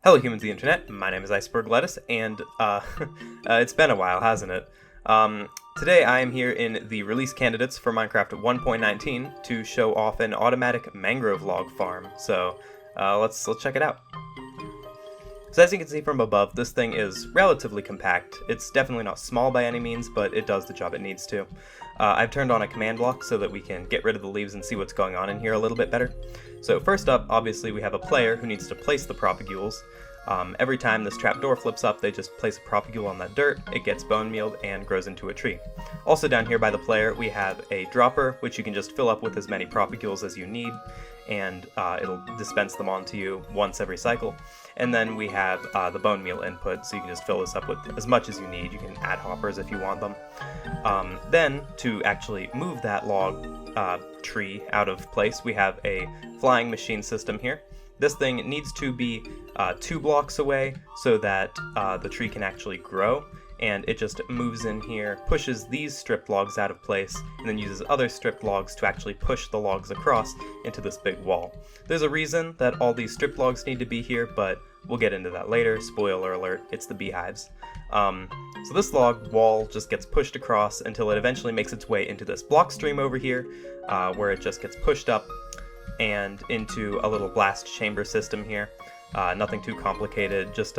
Hello humans of the internet, my name is Iceberg Lettuce, and it's been a while, hasn't it? Today I am here in the release candidates for Minecraft 1.19 to show off an automatic mangrove log farm, so let's check it out. So as you can see from above, this thing is relatively compact. It's definitely not small by any means, but it does the job it needs to. I've turned on a command block so that we can get rid of the leaves and see what's going on in here a little bit better. So first up, obviously we have a player who needs to place the propagules. Every time this trapdoor flips up, they just place a propagule on that dirt, it gets bone mealed and grows into a tree. Also down here by the player, we have a dropper, which you can just fill up with as many propagules as you need, and it'll dispense them onto you once every cycle. And then we have the bone meal input, so you can just fill this up with as much as you need. You can add hoppers if you want them. Then, to actually move that log tree out of place, we have a flying machine system here. This thing needs to be 2 blocks away so that the tree can actually grow, and it just moves in here, pushes these stripped logs out of place, and then uses other stripped logs to actually push the logs across into this big wall. There's a reason that all these stripped logs need to be here, but we'll get into that later. Spoiler alert, it's the beehives. So this log wall just gets pushed across until it eventually makes its way into this block stream over here, where it just gets pushed up and into a little blast chamber system here. Nothing too complicated, just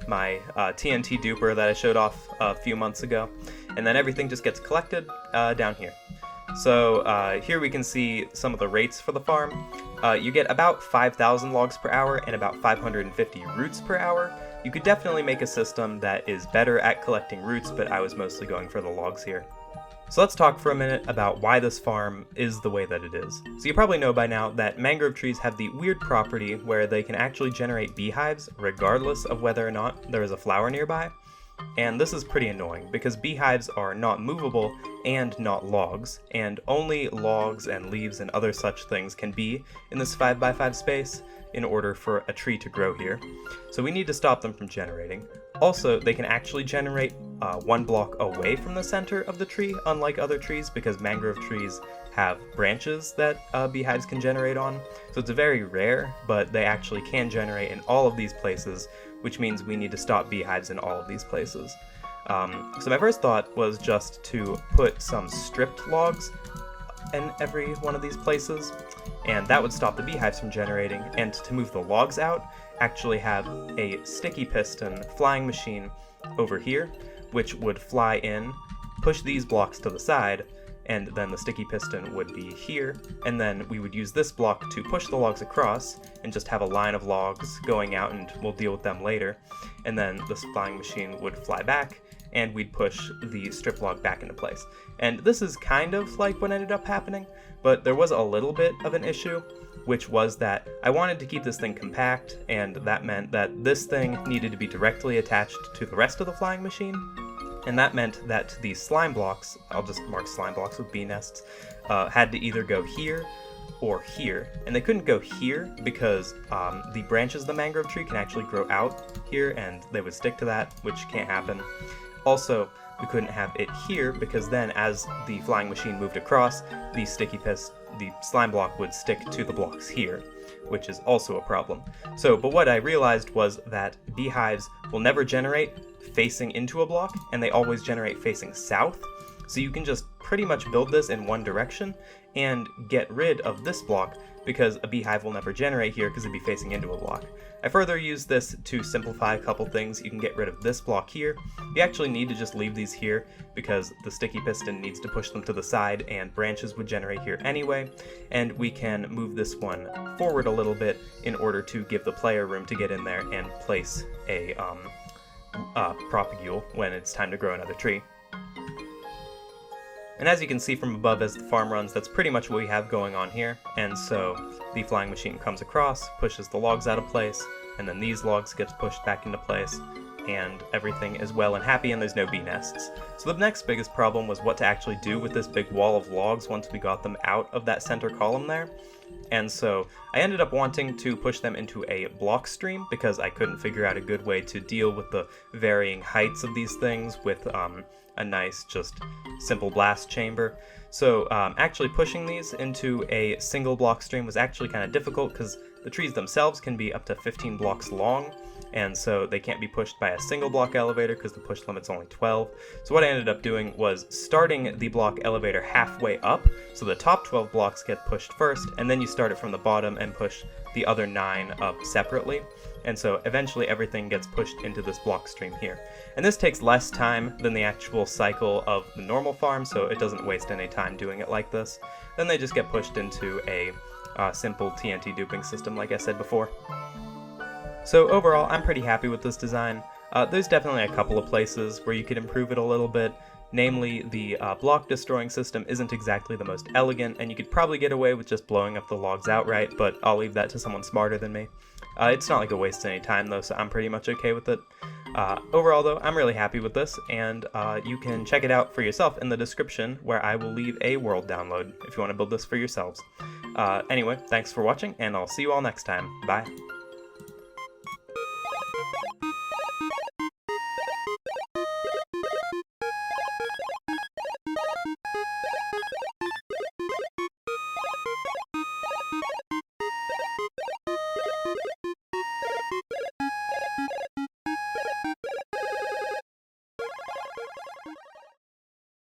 my TNT duper that I showed off a few months ago. And then everything just gets collected down here. So here we can see some of the rates for the farm. You get about 5,000 logs per hour and about 550 roots per hour. You could definitely make a system that is better at collecting roots, but I was mostly going for the logs here. So let's talk for a minute about why this farm is the way that it is. So you probably know by now that mangrove trees have the weird property where they can actually generate beehives regardless of whether or not there is a flower nearby. And this is pretty annoying because beehives are not movable and not logs, and only logs and leaves and other such things can be in this 5x5 space in order for a tree to grow here. So we need to stop them from generating. Also, they can actually generate 1 block away from the center of the tree, unlike other trees, because mangrove trees have branches that beehives can generate on. So it's very rare, but they actually can generate in all of these places, which means we need to stop beehives in all of these places. So my first thought was just to put some stripped logs in every one of these places, and that would stop the beehives from generating. And to move the logs out, actually have a sticky piston flying machine over here, which would fly in, push these blocks to the side, and then the sticky piston would be here, and then we would use this block to push the logs across and just have a line of logs going out, and we'll deal with them later. And then this flying machine would fly back, and we'd push the strip log back into place. And this is kind of like what ended up happening, but there was a little bit of an issue, which was that I wanted to keep this thing compact, and that meant that this thing needed to be directly attached to the rest of the flying machine. And that meant that the slime blocks, I'll just mark slime blocks with bee nests, had to either go here or here. And they couldn't go here because the branches of the mangrove tree can actually grow out here, and they would stick to that, which can't happen. Also, we couldn't have it here because then as the flying machine moved across, the slime block would stick to the blocks here, which is also a problem. But what I realized was that beehives will never generate facing into a block, and they always generate facing south. So you can just pretty much build this in one direction and get rid of this block, because a beehive will never generate here because it'd be facing into a block. I further used this to simplify a couple things. You can get rid of this block here. You actually need to just leave these here because the sticky piston needs to push them to the side, and branches would generate here anyway. And we can move this one forward a little bit in order to give the player room to get in there and place a propagule when it's time to grow another tree. And as you can see from above as the farm runs, that's pretty much what we have going on here. And so the flying machine comes across, pushes the logs out of place, and then these logs gets pushed back into place, and everything is well and happy, and there's no bee nests. So the next biggest problem was what to actually do with this big wall of logs once we got them out of that center column there. And so I ended up wanting to push them into a block stream because I couldn't figure out a good way to deal with the varying heights of these things with a nice, just simple blast chamber. So actually pushing these into a single block stream was actually kind of difficult because The trees themselves can be up to 15 blocks long, and so they can't be pushed by a single block elevator because the push limit's only 12. So what I ended up doing was starting the block elevator halfway up, so the top 12 blocks get pushed first, and then you start it from the bottom and push the other 9 up separately. And so eventually everything gets pushed into this block stream here. And this takes less time than the actual cycle of the normal farm, so it doesn't waste any time doing it like this. Then they just get pushed into a simple TNT duping system like I said before. So overall, I'm pretty happy with this design. There's definitely a couple of places where you could improve it a little bit. Namely, the block destroying system isn't exactly the most elegant, and you could probably get away with just blowing up the logs outright, but I'll leave that to someone smarter than me. It's not like it wastes any time though, so I'm pretty much okay with it. Overall though, I'm really happy with this, and you can check it out for yourself in the description, where I will leave a world download if you want to build this for yourselves. Anyway, thanks for watching, and I'll see you all next time. Bye!